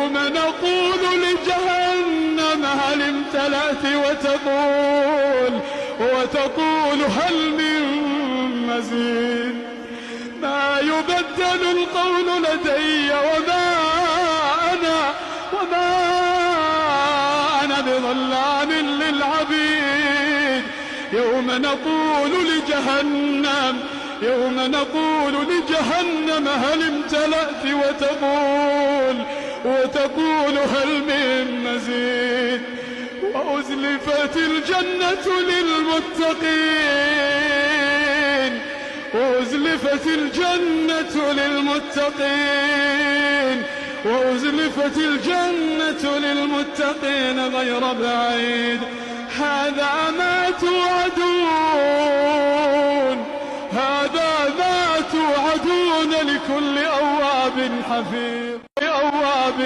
يوم نقول لجهنم هل امتلأت وتقول هل من مزيد. ما يبدل القول لدي وما أنا بظلام للعبيد. يوم نقول لجهنم هل امتلأت وتقول هل من مزيد. وأزلفت الجنة للمتقين غير بعيد. هذا ما توعدون لكل أواب حفيظ.